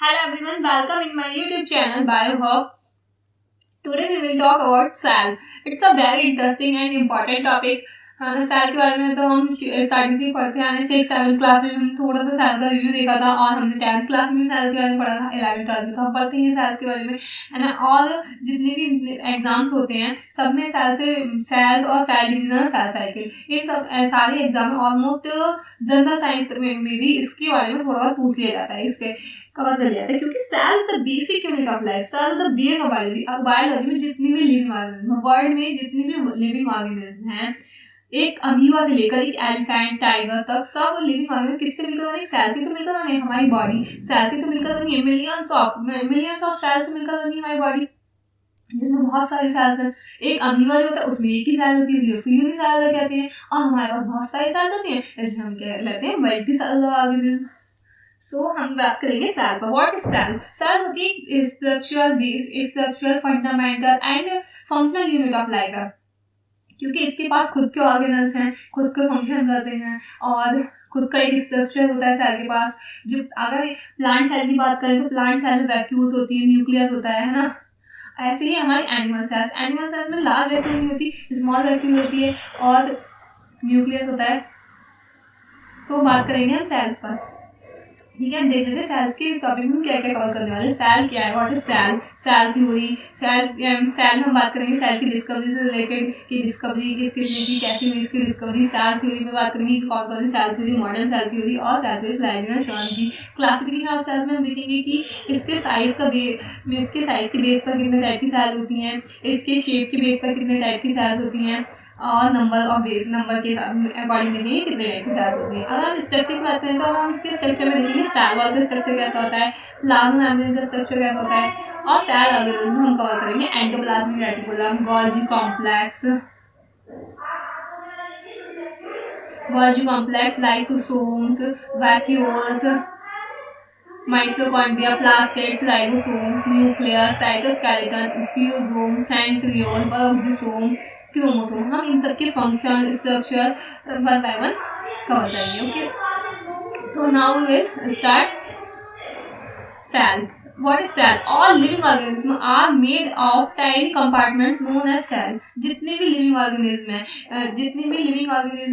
Hello everyone, welcome in my YouTube channel BioHub. Today we will talk about cell. It's a very interesting and important topic. Cell के बारे में तो हम starting से ही पढ़ते हैं। 6-7 क्लास में हमने थोड़ा सा सेल का रिव्यू देखा था और हमने 10th क्लास में सेल के बारे में पढ़ा था। 11th क्लास में तो हम पढ़ते हैं सेल्स के बारे में, है ना। और जितने भी एग्जाम्स होते हैं सब में सेल्स और सेल डिवीजन, सेल साइकिल, ये सब सारे एग्जाम ऑलमोस्ट जनरल साइंस में भी इसके बारे में थोड़ा बहुत पूछ लिया जाता है, इसके कवर कर लिया जाता है, क्योंकि cell is the basic unit of life. Cell the base of biology. Biology में जितनी भी लिविंग ऑर्गेनिज्म, वर्ल्ड में जितनी भी लिविंग ऑर्गेनिज्म है, एक अमीबा से लेकर एक एलिफेंट, टाइगर तक, सब लिविंग ऑर्गेनिज्म किससे मिलकर बनी? सेल से तो मिलकर बनी है। हमारी बॉडी सेल से तो मिलकर बनी है। मिलियंस ऑफ सेल से मिलकर बनी है हमारी बॉडी, जिसमें बहुत सारे सेल्स हैं। एक अमीबा जो होता है उसमें एक ही सेल होती है, इसलिए उसको यूनिसेलुलर कहते हैं। और हमारे पास बहुत सारे सेल्स होते हैं, इसलिए हम क्या कहते हैं? Multi cellular organism. सो हम बात करेंगे सेल पर। What is cell? सेल होती है structural, fundamental and functional unit of life, क्योंकि इसके पास खुद के ऑर्गेनल्स हैं, खुद के फंक्शन करते हैं और खुद का एक स्ट्रक्चर होता है सेल के पास। जो अगर प्लांट सेल की बात करें तो प्लांट सेल में वैक्यूल्स होती है, न्यूक्लियस होता है ना। ऐसे ही हमारे एनिमल सेल्स में लार्ज वैक्यूल नहीं होती, स्मॉल वैक्यूल होती है और न्यूक्लियस होता है। सो बात करेंगे हम सेल्स पर, ठीक है। हम देख लेते हैं सेल्स के टॉपिक में क्या क्या कवर करने वाले। सेल क्या है? What is cell? Cell theory. Cell में हम बात करेंगे सेल की डिस्कवरी से रिलेटेड, की डिस्कवरी किसने की, कैसी हुई इसकी डिस्कवरी। सेल थ्योरी में बात करेंगे कौन कौन सी cell theory, modern cell theory और cell theory sliding. Classification of cell में हम देखेंगे कि इसके साइज के बेस पर कितने टाइप की सेल होती हैं, इसके शेप के बेस पर कितने टाइप की सेल्स होती हैं और नंबर के अकॉर्डिंग देखेंगे कितने टाइप की सेल्स होती हैं। अगर हम स्ट्रक्चर की बात करें तो अगर हम इसके स्ट्रक्चर में देखेंगे सेल वॉल का स्ट्रक्चर कैसा होता है, प्लाज्मा मेम्ब्रेन का स्ट्रक्चर कैसा होता है, और सेल ऑर्गेनिज्म हम कवर करेंगे endoplasmic reticulum, Golgi complex, lysosomes, vacuoles, mitochondria, plastids, ribosomes, nucleus, cytoskeleton, स्क्लियोसोम, सेंट्रियोल, ऑक्सीसोम, क्रोमोसोम। हम इन सब के function, structure one by one cover करेंगे। ओके, तो now we will start cell. What is cell? All living organisms are made of tiny compartments known as cell. जितने भी living organism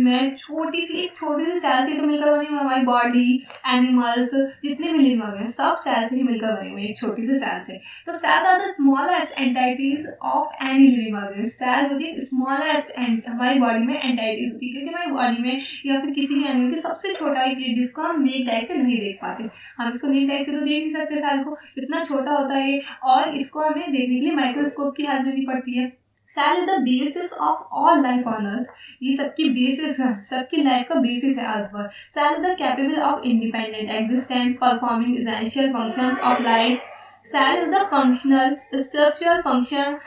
है छोटी सी सेल से तो मिलकर बनी हुई हमारी बॉडी, एनिमल्स, जितने भी लिविंग ऑर्गेनिज्म सब सेल से ही मिलकर बने हुए, एक छोटी सी सेल से। तो cells are the smallest entities of any living organism. Cell होती है स्मॉलेस्ट हमारी बॉडी में एंटाइटीज होती है, क्योंकि हमारी बॉडी में या फिर किसी भी एनिमल की सबसे छोटा एक चीज जिसको हम नेक्ड आई से नहीं देख पाते। हम इसको नेक्ड आई से तो देख नहीं सकते सेल को, इतना छोटा होता है और इसको हमें देखने के लिए माइक्रोस्कोप की हेल्प लेनी पड़ती है। Cell is the basis of all life on earth. ये सबकी बेसिस है, सबकी लाइफ का बेसिस है अर्थ पर। Cell is the capable of independent existence, performing essential functions of life. Cell is the functional structural function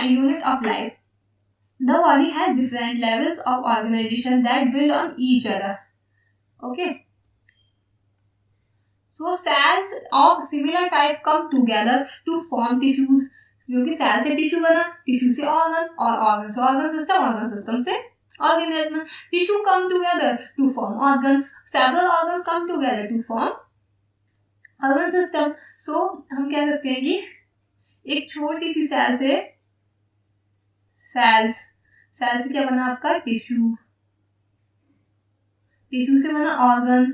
unit of life. The body has different levels of organization that build on each other. Okay. So cells of similar type come together to form tissues. क्योंकि cell से tissue बना, tissue से organ और organ system से organism. Tissue come together to form organs. Several organs come together to form organ system. So हम कह सकते हैं कि एक छोटी सी सेल से सेल से क्या बना आपका? टिश्यू से बना ऑर्गन,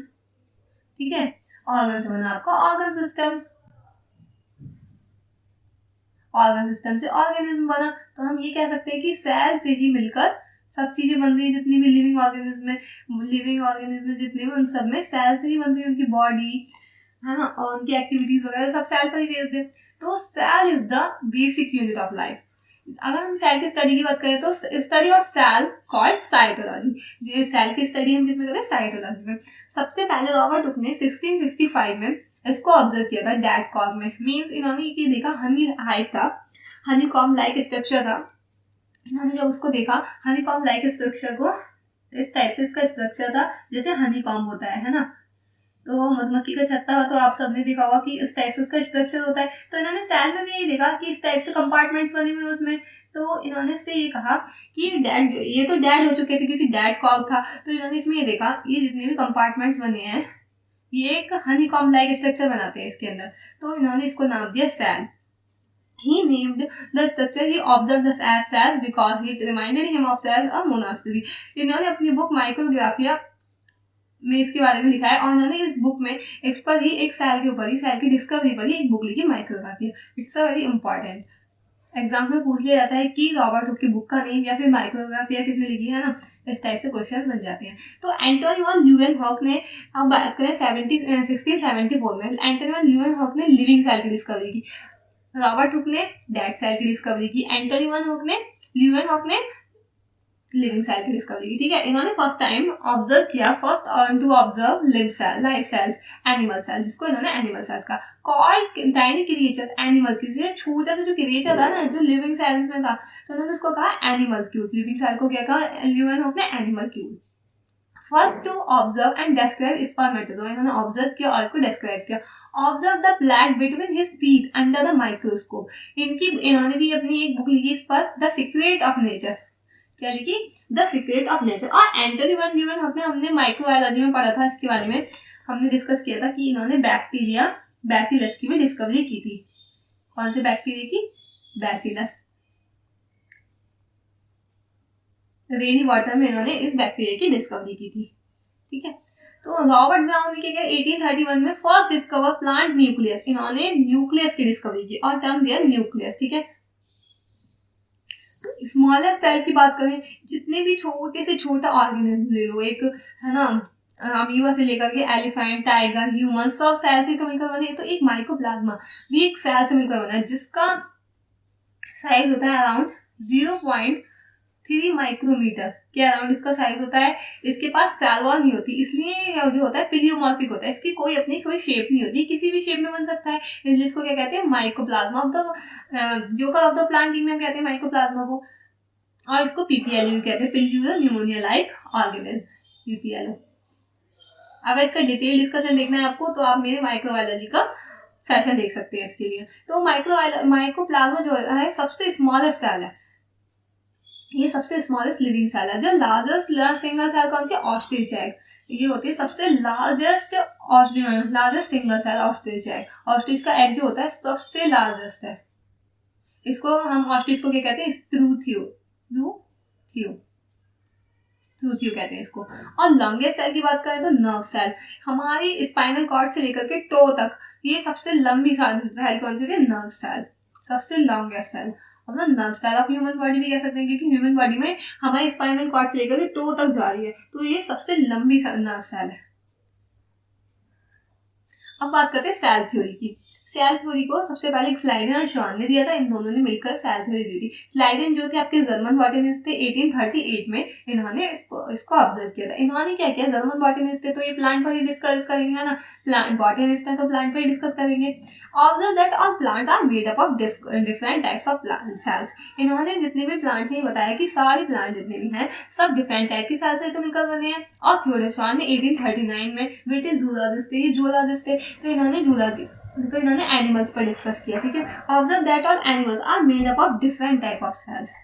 ठीक है। ऑर्गन से बना आपका ऑर्गन सिस्टम से ऑर्गेनिज्म बना। तो हम ये कह सकते हैं कि सेल से ही मिलकर सब चीजें बन रही है। जितनी भी लिविंग ऑर्गेनिज्म जितने भी, उन सब में सेल से ही बन रही है उनकी बॉडी, है ना, और उनकी एक्टिविटीज वगैरह सब सेल पर ही बेस्ड है। तो cell is the basic unit of life. अगर हम सेल की स्टडी की बात करें तो study of cell called cytology. Cell की स्टडी हम किसमें करते हैं? साइटोलॉजी में। सबसे पहले रॉबर्ट हुक ने 1665 में इसको ऑब्जर्व किया था डेड कॉर्क में। मीन्स इन्होंने ये देखा हनी हाइव था, हनी कॉम लाइक स्ट्रक्चर था। इन्होंने जब उसको देखा हनी कॉम लाइक स्ट्रक्चर को, इस टाइप से इसका स्ट्रक्चर था जैसे हनी कॉम होता है ना, तो मधुमक्खी का छत्ता हो तो आप सबने देखा होगा कि इस टाइप से उसका स्ट्रक्चर होता है। तो इन्होंने सेल में भी यही देखा कि इस टाइप से कंपार्टमेंट्स बने हुए उसमें। तो इन्होंने इससे ये कहा कि ये तो डेड हो चुके थे क्योंकि डेड कॉर्क था। तो इन्होंने इसमें ये देखा ये जितने भी कंपार्टमेंट्स बने हैं ये एक हनीकॉम्ब लाइक स्ट्रक्चर बनाते हैं इसके अंदर, तो इन्होंने इसको नाम दिया cell. He named the structure he observed this as cells because it reminded him of cells or monastery. इन्होंने अपनी बुक माइक्रोग्राफिया में इसके बारे में लिखा है और इन्होंने इस बुक में इस पर ही एक सेल के ऊपर ही, सेल की डिस्कवरी पर ही एक बुक लिखी Micrographia. It's a very important, exam में पूछ लिया जाता है कि रॉबर्ट हुक की बुक का नेम या फिर माइक्रोग्राफिया किसने लिखी है ना, इस टाइप से क्वेश्चन बन जाते हैं। तो एंटोनी वन ल्यूवेनहॉक ने, अब बात करें 1674 में, एंटोनी वन ल्यूवेनहॉक ने लिविंग सेल की डिस्कवरी की, रॉबर्ट हुक ने डेड सेल की डिस्कवरी की, एंटोनी वन हुक ने, ल्यूवेनहॉक ने लिविंग सेल की डिस्कवरी की। ठीक है, इन्होंने फर्स्ट टाइम ऑब्जर्व किया, first to observe life cells, animal cell, जिसको इन्होंने एनिमल सेल्स का called tiny creatures, animalcules, छोटा सा जो क्रिएचर था ना जो लिविंग सेल में था, तो उन्होंने उसको कहा एनिमल क्यूज। लिविंग सेल को क्या कहा, ल्यूवेनहॉक ने animalcules. First to observe and describe spermatozoa, इन्होंने ऑब्जर्व किया और इसको डिस्क्राइब किया। Observe the plaque between his teeth under the microscope, इन्होंने भी अपनी एक बुक लिखी इस पर, द सीक्रेट ऑफ नेचर, क्या लिखी, द सीक्रेट ऑफ नेचर। और एंटोनी वन ल्यूवेनहॉक ने, हमने माइक्रोबायोलॉजी में पढ़ा था इसके बारे में, हमने डिस्कस किया था कि इन्होंने बैक्टीरिया बैसिलस की भी डिस्कवरी की थी। कौन से बैक्टीरिया की, बैसिलस, रेनी वाटर में इन्होंने इस बैक्टीरिया की डिस्कवरी की थी। ठीक है, तो रॉबर्ट ब्राउन ने क्या किया, 1831 में फर्स्ट डिस्कवर प्लांट न्यूक्लियस, इन्होंने न्यूक्लियस की डिस्कवरी की और टर्म दिया न्यूक्लियस। ठीक है, तो स्मॉलेस्ट सेल की बात करें, जितने भी छोटे से छोटा ऑर्गेनिज्म ले लो, एक है ना अमीबा से लेकर के एलिफेंट, टाइगर, ह्यूमन, सब सेल से तो मिलकर बने। तो एक माइकोप्लाज्मा भी एक सेल से मिलकर बना है, जिसका साइज होता है अराउंड 0.3 माइक्रोमीटर के अराउंड इसका साइज होता है। इसके पास सेल वॉल नहीं होती, इसलिए जो होता है पिलियोमॉर्फिक होता है, इसकी कोई अपनी कोई शेप नहीं होती, किसी भी शेप में बन सकता है, इसलिए इसको क्या कहते हैं, mycoplasma of the joker of the plant kingdom कहते हैं माइकोप्लाज्मा को। और इसको पीपीएलओ भी कहते हैं, पिल्यूलर न्यूमोनिया लाइक ऑर्गेनिज्म, पीपीएलओ। अगर इसका डिटेल डिस्कशन देखना है आपको तो आप मेरे माइक्रोबायोलॉजी का सेशन देख सकते हैं इसके लिए। तो माइकोप्लाज्मा जो है सबसे स्मॉलेस्ट सेल है, ये सबसे स्मॉलेस्ट लिविंग सेल है। जो लार्जेस्ट सिंगल सेल कौन सी, ऑस्ट्रिच एग, ये होती है सबसे largest single cell ostrich egg. Ostrich का एग जो होता है सबसे लार्जेस्ट है, इसको हम ऑस्ट्रिच को क्या कहते हैं, स्ट्रूथियो कहते हैं इसको। और लॉन्गेस्ट सेल की बात करें तो नर्व सेल, हमारी स्पाइनल कॉर्ड से लेकर के टो तक ये सबसे लंबी सेल कौन सी होती है, नर्व सेल, सबसे लॉन्गेस्ट सेल, मतलब nerve cell of human body भी कह सकते हैं, क्योंकि ह्यूमन बॉडी में हमारी स्पाइनल कॉर्ड से लेकर के टो तक जा रही है, तो ये सबसे लंबी नर्व सेल है। अब बात करते हैं सेल थ्योरी की। सेल थ्योरी को सबसे पहले स्लाइडेन और शॉन ने दिया था, इन दोनों ने मिलकर सेल थ्योरी दी थी। स्लाइडेन जो थे आपके जर्मन बॉटनिस्ट थे, 1838 में इन्होंने इसको ऑब्जर्व किया था। इन्होंने क्या किया, जर्मन बॉटनिस्ट थे तो ये प्लांट पर ही डिस्कस करेंगे, है ना, प्लांट बॉटनिस्ट है तो प्लांट पर ही डिस्कस करेंगे। Observe that all plants are made up of different types of plant cells, इन्होंने जितने भी प्लांट्स हैं बताया कि सारे प्लांट जितने भी हैं सब डिफरेंट टाइप की सेल से तो मिलकर बने हैं। और थ्योडोर शॉन ने 1839 में, ब्रिटिश जूलॉजिस्ट थे, ये जूलॉजिस्ट थे, तो इन्होंने एनिमल्स पर डिस्कस किया। ठीक है, observe that all animals are made up of different type of cells,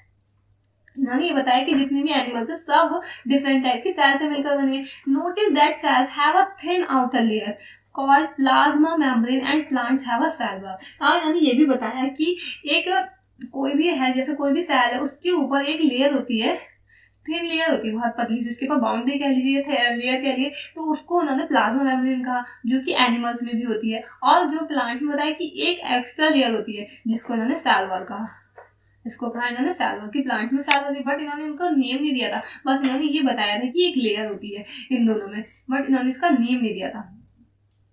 इन्होंने ये बताया कि जितने भी एनिमल्स है सब डिफरेंट टाइप की सेल से मिलकर बने हैं। Notice that cells have a thin outer layer called plasma membrane and plants have a cell wall. और इन्होंने ये भी बताया कि एक कोई भी है, जैसे कोई भी सेल है उसके ऊपर एक लेयर होती है, थिन लेयर होती है बहुत पतली सी, उसके ऊपर बाउंड्री कह लीजिए, लेयर कह लीजिए, तो उसको उन्होंने प्लाज्मा मेम्ब्रेन कहा, जो कि एनिमल्स में भी होती है। और जो प्लांट में बताया कि एक एक्स्ट्रा लेयर होती है जिसको इन्होंने सेल वॉल कहा, इसको कहा इन्होंने सेल वॉल, की प्लांट में सेल वॉल, बट इन्होंने इनको नेम नहीं दिया था, बस इन्होंने ये बताया था कि एक लेयर होती है इन दोनों में, बट इन्होंने इसका नेम नहीं दिया था।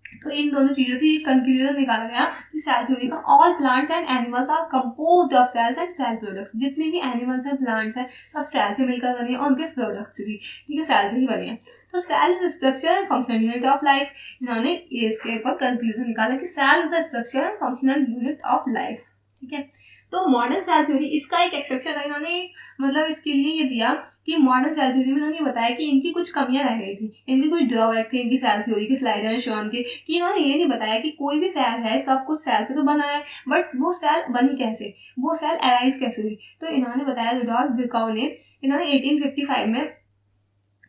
तो इन दोनों चीजों से ये कंक्लूजन निकाला गया कि सेल थ्योरी का all plants and animals are composed of cells and cell products, जितने भी एनिमल्स हैं प्लांट्स हैं सब सेल से मिलकर बने हैं और उनके प्रोडक्ट्स भी, ठीक है, सेल से ही बने हैं। तो cell is structure and functional unit of life, इन्होंने इसके ऊपर कंक्लूजन निकाला कि cell is the structure and functional unit of life. ठीक है, तो मॉडर्न सेल थ्योरी इसका एक एक्सेप्शन है, इन्होंने मतलब इसके लिए ये दिया कि मॉडर्न सेल थ्योरी में इन्होंने बताया कि इनकी कुछ कमियां रह गई थी, इनकी कुछ ड्रॉबैक थे इनकी सेल थ्योरी के, स्लाइडर एंड शॉन के, कि इन्होंने ये नहीं बताया कि कोई भी सेल है सब कुछ सेल से तो बना है, बट वो सेल बनी कैसे, वो सेल अराइज कैसे हुई। तो इन्होंने बताया, रुडोल्फ विर्काउ ने, इन्होंने 1855 में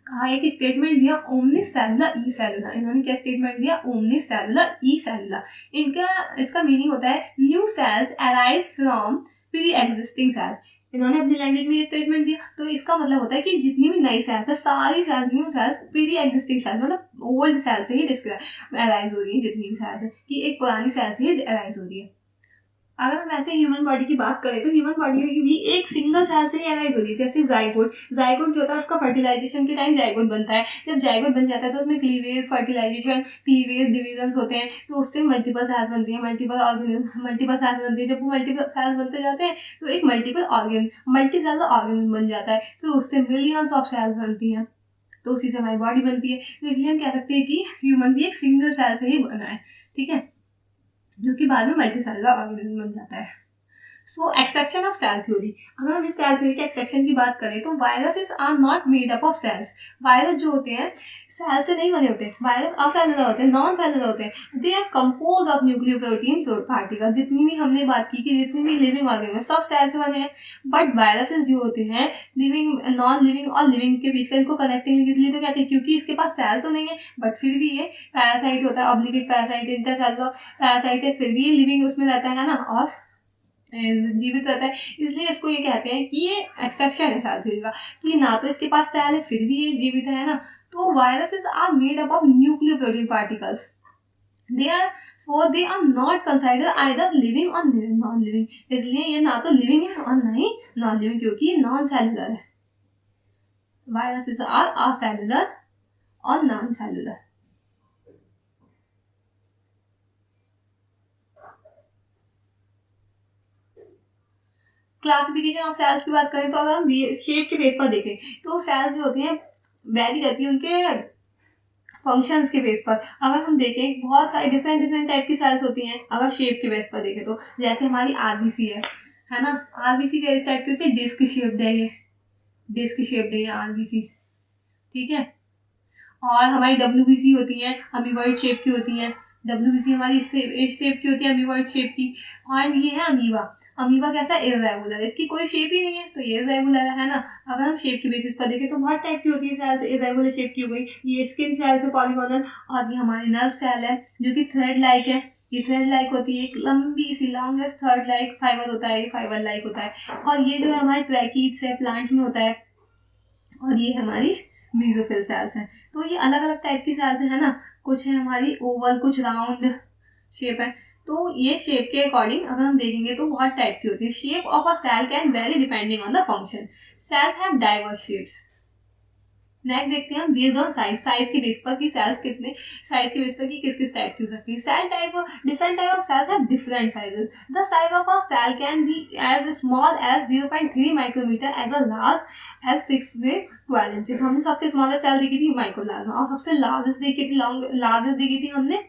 कहा एक स्टेटमेंट दिया ओमनी सेलुलर ई सेलुलर, इन्होंने क्या स्टेटमेंट दिया ओमनी सेलुलर ई सेलुलर। इसका मीनिंग होता है new sales arise from pre existing sales. इन्होंने अपनी लैंग्वेज में ये स्टेटमेंट दिया, तो इसका मतलब होता है कि जितनी भी नई सेल्स है सारी cells new cells pre existing cells मतलब ओल्ड सेल से ही डिस्क्राइब अराइज हो रही है, जितनी भी सेल्स है कि एक पुरानी सेल से ही अराइज हो रही है। अगर हम ऐसे ह्यूमन बॉडी की बात करें तो ह्यूमन बॉडी भी एक सिंगल सेल से ही अराइज होती है। जैसे जाइगोट जो होता है उसका फर्टिलाइजेशन के टाइम जाइगोट बनता है। जब जाइगोट बन जाता है तो उसमें क्लीवेज फर्टिलाइजेशन क्लीवेज डिविजन्स होते हैं, तो उससे मल्टीपल सेल्स बनती है, मल्टीपल सेल्स बनती है। जब वो मल्टीपल सेल्स बनते जाते हैं तो एक मल्टी सेलुलर ऑर्गेनिज्म बन जाता है, फिर उससे मिलियंस ऑफ सेल्स बनती हैं, तो उसी से हमारी बॉडी बनती है। तो इसलिए हम कह सकते हैं कि ह्यूमन भी एक सिंगल सेल से ही बना है, ठीक है, जो कि बाद में मल्टी सेलुलर ऑर्गेनिज्म बन जाता है। सो एक्सेप्शन ऑफ सेल थ्योरी, अगर हम इस सेल थ्योरी के एक्सेप्शन की बात करें तो viruses are not made up of cells. Virus जो होते हैं सेल से नहीं बने होते, वायरस असेलुलर होते हैं, नॉन सेलुलर होते हैं। They are compose of nucleoprotein particle. जितनी भी हमने बात की कि जितनी भी लिविंग ऑर्गेनिज्म सब सेल से बने हैं, बट वायरसेस जो होते हैं लिविंग नॉन लिविंग और लिविंग के बीच का इनको कनेक्टिंग लिंक इसलिए तो कहते हैं क्योंकि इसके पास सेल तो नहीं है, बट फिर भी ये पैरासाइट होता है, ऑब्लिगेट पैरासाइट, इंटरसेलुलर पैरासाइट है, फिर भी ये लिविंग उसमें रहता है ना, और जीवित रहता है। इसलिए इसको ये कहते हैं कि ये एक्सेप्शन है सेल थ्योरी का, कि ना तो इसके पास सेल है फिर भी ये जीवित है ना। तो viruses are made up of nucleoprotein particles, they are not consider either living और नॉन लिविंग। इसलिए ये ना तो लिविंग है और ना ही नॉन लिविंग, क्योंकि ये नॉन सेलुलर है। वायरसेस आर असेलुलर और non cellular. Classification of cells की बात करें तो अगर हम शेप के बेस पर देखें तो सेल्स जो होती हैं वैरी करती है उनके फंक्शंस के बेस पर। अगर हम देखें बहुत सारी डिफरेंट टाइप की सेल्स होती हैं अगर शेप के बेस पर देखें तो, जैसे हमारी आरबीसी है ना, आरबीसी के इस टाइप की होती है, डिस्क शेप्ड है ये, डिस्क शेप्ड है ये आरबीसी, ठीक है। और हमारी डब्ल्यूबीसी होती है अमीबॉइड शेप की होती है, डब्ल्यूबीसी हमारी इस शेप की होती है अमीबॉइड शेप की। और ये है अमीबा, अमीबा कैसा इर्रेगुलर, इसकी कोई शेप ही नहीं है तो ये इर्रेगुलर है ना। अगर हम शेप के बेसिस पर देखें तो बहुत टाइप की होती है सेल्स, इर्रेगुलर शेप की हो गई, ये स्किन सेल्स है पॉलीगोनल, और ये हमारी नर्व सेल है जो कि थ्रेड लाइक है, ये थ्रेड लाइक होती है, एक लंबी सी लॉन्गेस्ट थ्रेड लाइक फाइबर होता है, ये फाइबर लाइक होता है। और ये जो है हमारे ट्रैकीड्स है प्लांट में होता है, और ये हमारी मेसोफिल सेल्स हैं। तो ये अलग अलग टाइप की सेल्स है ना, कुछ है हमारी ओवल, कुछ राउंड शेप है। तो ये शेप के अकॉर्डिंग अगर हम देखेंगे तो बहुत टाइप की होती है। Shape of a cell can vary depending on the function. Cells have diverse shapes. Next देखते हैं हम बेस्ड ऑन साइज के बेस पर कि सेल्स कितने साइज के बेस पर कि किस किस टाइप की हो सकती है। Cell type different type of cells have different sizes. The size of a cell can be as small as 0.3 micrometre as a large as 6 से 12 इंचेस। हमने सबसे स्मॉलेस्ट सेल देखी थी माइक्रोप्लाज्मा, और सबसे लार्जेस्ट देखी थी लार्जेस्ट देखी थी हमने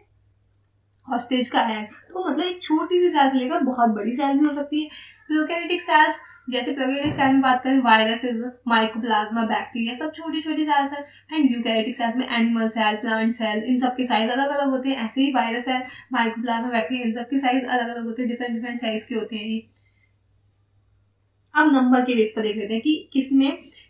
हॉस्टेज का है। तो मतलब एक छोटी सी सेल से लेकर बहुत बड़ी सेल भी हो सकती है। प्रोकैरियोटिक सेल्स, जैसे प्रोकैरियोटिक सेल में बात करें वायरसेस, माइकोप्लाज्मा, बैक्टीरिया, सब छोटी छोटी सेल्स हैं। एंड यूकैरियोटिक सेल्स में एनिमल सेल, प्लांट सेल, इन सब के साइज अलग अलग होते हैं। ऐसे ही वायरस सेल, माइकोप्लाज्मा, बैक्टीरिया, इन सब के साइज अलग अलग होते हैं, डिफरेंट साइज के होते हैं ये। अब नंबर के बेस पर देख लेते हैं कि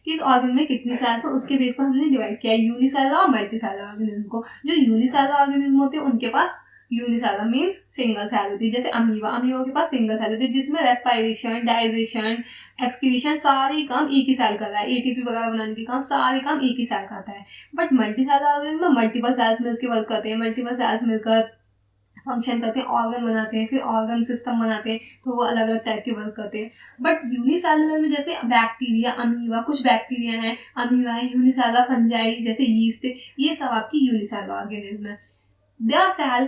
किस ऑर्गन में कितनी सेल्स हो, उसके बेस पर हमने डिवाइड किया यूनिसेलुलर और मल्टीसेलुलर ऑर्गेनिज्म को। जो यूनिसेलुलर ऑर्गेनिज्म होते हैं उनके पास यूनिसेलुलर मीन्स सिंगल सेल होती है। जैसे अमीबा के पास सिंगल सेल होती है, जिसमें रेस्पायरेशन, डाइजेशन, एक्सक्रीशन सारे काम एक ही सेल करता है, एटीपी वगैरह बनाने के काम सारे काम एक ही सेल करता है। बट मल्टीसेलुलर ऑर्गेनिज्म में मल्टीपल सेल्स मिलकर वर्क करते हैं, मल्टीपल सेल्स मिलकर फंक्शन करते हैं, ऑर्गन बनाते हैं, फिर ऑर्गन सिस्टम बनाते हैं, तो वो अलग अलग टाइप के वर्क करते हैं। बट यूनिसेलुलर में जैसे बैक्टीरिया, अमीबा, कुछ बैक्टीरिया हैं, अमीबा है, यूनिसेलुलर फंजाई जैसे यीस्ट, ये सब आपकी यूनिसेलुलर ऑर्गेनिज्म है। The cell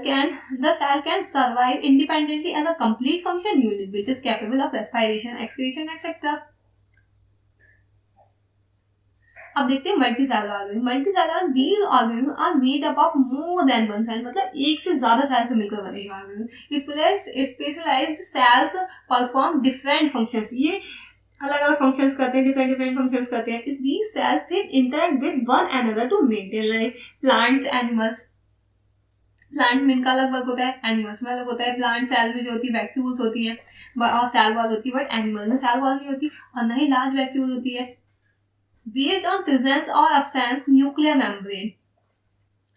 can survive independently as a complete function unit which is capable of respiration, excretion, etc. अब देखते हैं multicellular organism. Multicellular these organism are made up of more than one cell, मतलब एक से ज्यादा cell से मिलकर बनेगा organism. Specialised cells perform different functions, ये अलग अलग फंक्शंस करते हैं, डिफरेंट फंक्शंस करते हैं। These cells interact with one another to maintain life. Plants, animals, plants में इनका अलग वर्क होता है, एनिमल्स में अलग होता है। प्लांट सेल में जो होती है वैक्यूल्स होती है और सेल वॉल होती है, बट एनिमल में सेल वॉल नहीं होती और न ही लार्ज वैक्यूल होती है। बेस्ड ऑन प्रेजेंस और अब्सेंस न्यूक्लियर मेम्ब्रेन।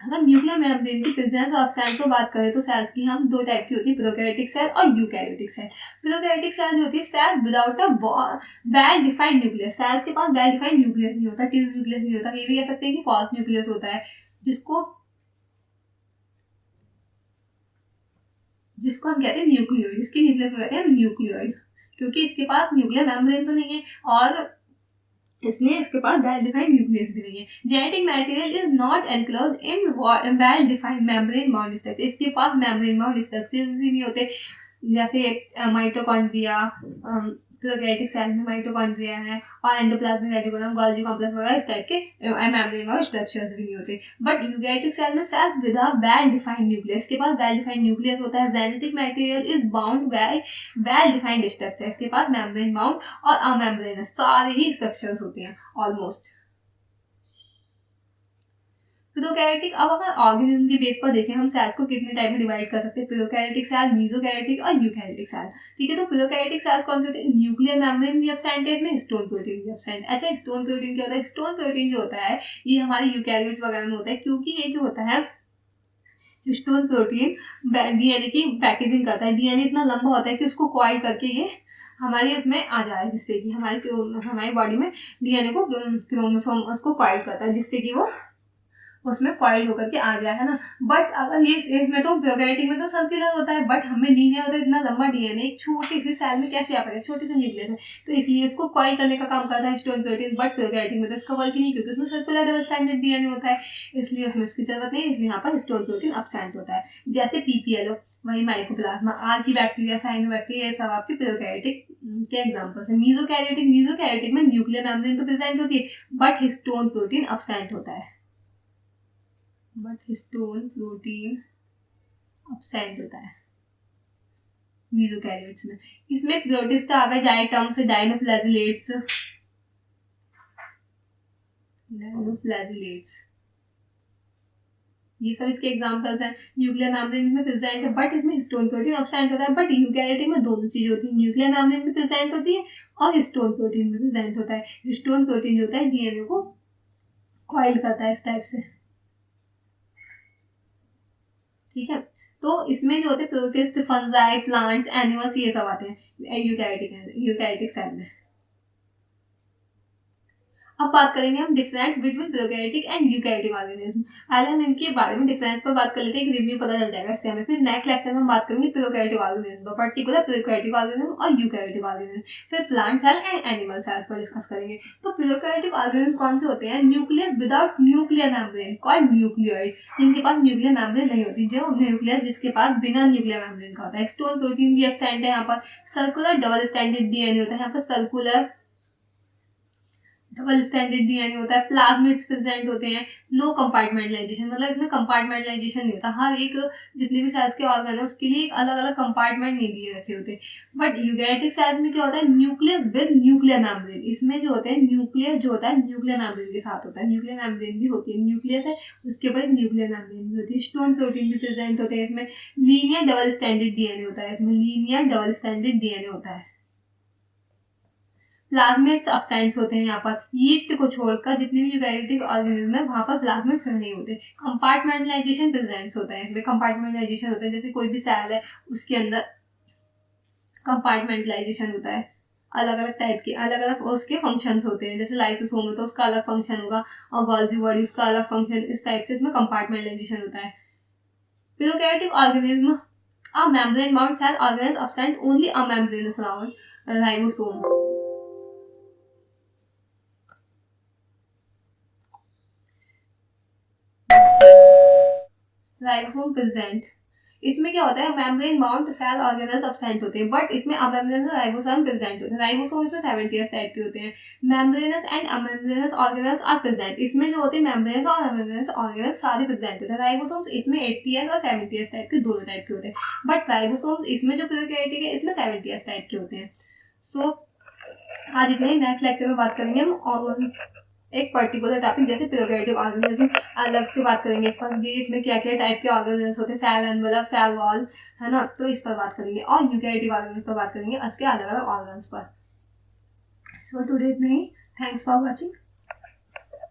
अगर न्यूक्लियर मेम्ब्रेन की प्रेजेंस और अब्सेंस को बात करें तो सेल्स की हम दो टाइप की होती है, प्रोकैरियोटिक सेल और यूकैरियोटिक सेल। प्रोकैरियोटिक सेल जो होती है cells without a well defined nucleus, cells के पास वेल डिफाइंड न्यूक्लियस नहीं होता, ट्यूब न्यूक्लियस नहीं होता, ये भी कह सकते हैं कि फॉल्स न्यूक्लियस होता है, जिसको हम कहते हैं न्यूक्लियोइड। इसके न्यूक्लियस को कहते हैं न्यूक्लियोइड, क्योंकि इसके पास न्यूक्लियर मेम्ब्रेन तो नहीं है और इसलिए इसके पास वेल डिफाइंड न्यूक्लियस भी नहीं है। Genetic material is not enclosed in well defined membrane bound structure. इसके पास मेम्ब्रेन बाउंड स्ट्रक्चर भी नहीं होते, जैसे माइटोकॉन्ड्रिया, प्रोकैरियोटिक सेल में माइटोकॉन्ड्रिया है और एंडोप्लाज्मिक रेटिकुलम, गोल्गी कॉम्प्लेक्स वगैरह इस टाइप के मेम्ब्रेन और स्ट्रक्चर्स भी नहीं होते। बट यूकैरियोटिक सेल में cells with a well defined nucleus, के पास वेल डिफाइंड न्यूक्लियस होता है। Genetic material is bound well defined structure, इसके पास मेम्ब्रेन बाउंड और अमेम्ब्रेनस सारे ही स्ट्रक्चर्स होते हैं ऑलमोस्ट। प्रोकैरियोटिक, अब अगर ऑर्गेनिज्म के बेस पर देखें हम सेल्स को कितने टाइप में डिवाइड कर सकते हैं, प्रोकैरियोटिक सेल, मेसोकैरियोटिक और यूकैरियोटिक सेल। ठीक है, तो प्रोकैरियोटिक सेल्स कौन से होते हैं, न्यूक्लियर मेम्ब्रेन भी एब्सेंट है इसमें, हिस्टोन प्रोटीन भी एब्सेंट। अच्छा, हिस्टोन प्रोटीन क्या होता है, हिस्टोन प्रोटीन जो होता है ये हमारे यूकैरियोट्स वगैरह में होता है, क्योंकि ये जो होता है हिस्टोन प्रोटीन डीएनए की पैकेजिंग करता है। डीएनए इतना लंबा होता है कि उसको कॉइल करके ये हमारी उसमें आ जाए, जिससे कि हमारी बॉडी में डीएनए को क्रोमोसोम उसको कॉइल करता है, जिससे कि वो उसमें कॉइल होकर के आ जाए, है ना। बट अगर ये इसमें तो प्रोकैरियोटिक में तो सर्कुलर होता है, बट हमें लीनियर होता है, इतना लंबा डीएनए एक छोटी सी सेल में कैसे आ पाएगा, छोटे से न्यूक्लियस में, तो इसलिए उसको कॉइल करने का काम करता है हिस्टोन प्रोटीन। बट प्रोकैरियोटिक में तो इसका वर्क ही नहीं, क्योंकि उसमें सर्कुलर डबल स्टैंडर्ड डीएनए होता है, इसलिए उसमें इसकी जरूरत नहीं, इसलिए यहाँ पर हिस्टोन प्रोटीन एब्सेंट होता है। जैसे पीपीएलओ, वही माइकोप्लाज्मा, आर्कीबैक्टीरिया, साइनोबैक्टीरिया, ये सब आपके प्रोकैरियोटिक के एग्जांपल्स हैं। मेसोकैरियोटिक में न्यूक्लियर मेम्ब्रेन तो प्रेजेंट होती है, बट हिस्टोन प्रोटीन एब्सेंट होता है, बट हिस्टोन प्रोटीन एब्सेंट होता है मेसोकैरियोट्स में। इसमें प्रोटिस्ट आ गए डाई टर्म से, डाइनोफ्लैजिलेट्स, ये सब इसके एग्जांपल्स हैं। न्यूक्लियर मेम्ब्रेन में प्रेजेंट है, बट इसमें हिस्टोन प्रोटीन एब्सेंट होता है। बट यूकैरियोटिक में दोनों चीजें होती है, न्यूक्लियर मेम्ब्रेन में प्रेजेंट होती है और हिस्टोन प्रोटीन में प्रेजेंट होता है। हिस्टोन प्रोटीन जो होता है डीएनए को कॉइल करता है इस टाइप से। ठीक है, तो इसमें जो होते हैं प्रोटिस्ट, फंजाई, प्लांट्स, एनिमल्स, ये सब आते हैं यूकैरियोटिक सेल में। अब बात करेंगे हम difference between prokaryotic and eukaryotic organism. पहले हम इनके बारे में डिफरेंस पर बात कर लेते हैं, एक रिव्यू पता चल जाएगा इससे हमें। फिर नेक्स्ट लेक्चर में हम बात करेंगे prokaryotic organism, particular prokaryotic organism और यूकैरियोटिक ऑर्गेनिज्म। फिर plant cell and animal cells पर डिस्कस करेंगे। तो प्रोकैरियोटिक ऑर्गेनिज्म कौन से होते हैं, nucleus without nuclear membrane called nucleoid, जिनके पास न्यूक्लियर मेम्ब्रेन नहीं होती, जो न्यूक्लियस जिसके पास बिना न्यूक्लियर मेम्ब्रेन का होता है। हिस्टोन प्रोटीन भी एब्सेंट है यहाँ पर। सर्कुलर डबल स्टैंडर्ड डीएनए होता है यहाँ पर, सर्कुलर डबल स्टैंडर्ड डीएनए होता है। प्लाज्मिड्स प्रेजेंट होते हैं। नो कंपार्टमेंटलाइजेशन, मतलब इसमें कंपार्टमेंटलाइजेशन नहीं होता, हर एक जितने भी सेल्स के ऑर्गन है उसके लिए एक अलग अलग कंपार्टमेंट नहीं दिए रखे होते। बट यूकैरियोटिक सेल्स में क्या होता है, न्यूक्लियस विद न्यूक्लियर मेम्ब्रेन, इसमें जो होते हैं न्यूक्लियस जो होता है न्यूक्लियर मेम्ब्रेन के साथ होता है, न्यूक्लियर मेम्ब्रेन भी होती है, न्यूक्लियस है उसके ऊपर न्यूक्लियर मेम्ब्रेन भी होती है। हिस्टोन प्रोटीन भी प्रेजेंट होते हैं इसमें। लीनियर डबल स्टैंडर्ड डीएनए होता है इसमें, लीनियर डबल स्टैंडर्ड डीएनए होता है। प्लाज्मिड्स एब्सेंट होते हैं यहाँ पर, यीस्ट को छोड़कर जितने भी यूकैरियोटिक ऑर्गेनिज्म है वहां पर प्लाज्मिड्स नहीं होते। कंपार्टमेंटलाइजेशन प्रेजेंट होता है इसमें, कंपार्टमेंटलाइजेशन होता है, जैसे कोई भी सेल है उसके अंदर कंपार्टमेंटलाइजेशन होता है, अलग अलग टाइप के अलग अलग उसके फंक्शंस होते हैं। जैसे लाइसोसोम है तो उसका अलग फंक्शन होगा और गोल्गी बॉडी उसका अलग फंक्शन, इस टाइप से इसमें कंपार्टमेंटलाइजेशन होता है। Prokaryotic organism a membrane bound cell organism absent only a membranous round ribosome. Ribosome present, इसमें क्या होता है, membrane bound cell organelles absent होते हैं, बट इसमें अमेम्ब्रेनस राइबोसोम प्रेजेंट होते हैं। राइबोसोम इसमें 70s टाइप के होते हैं। Membranous and amembranous organelles are present, इसमें जो होते हैं मेम्ब्रेनस और अमेम्ब्रेनस ऑर्गेनल्स सारे प्रेजेंट होते हैं। राइबोसोम्स इसमें 80s और 70s टाइप के दोनों टाइप के होते हैं, बट राइबोसोम्स इसमें जो प्रोकैरियोटिक है इसमें 70s टाइप के होते हैं। सो आज इतने ही, नेक्स्ट लेक्चर में बात करेंगे हम और एक पर्टिकुलर टॉपिक जैसे प्रोकैरियोटिक ऑर्गेनिज्म अलग से बात करेंगे इस पर, ये इसमें क्या क्या टाइप के ऑर्गेनिजम्स होते हैं, सेल एनवेलप, सेल वॉल, है ना, तो इस पर बात करेंगे। और यूकैरियोटिक ऑर्गेनिज्म पर बात करेंगे उसके अलग अलग ऑर्गन्स पर। सो टुडे इतना ही, थैंक्स फॉर वॉचिंग।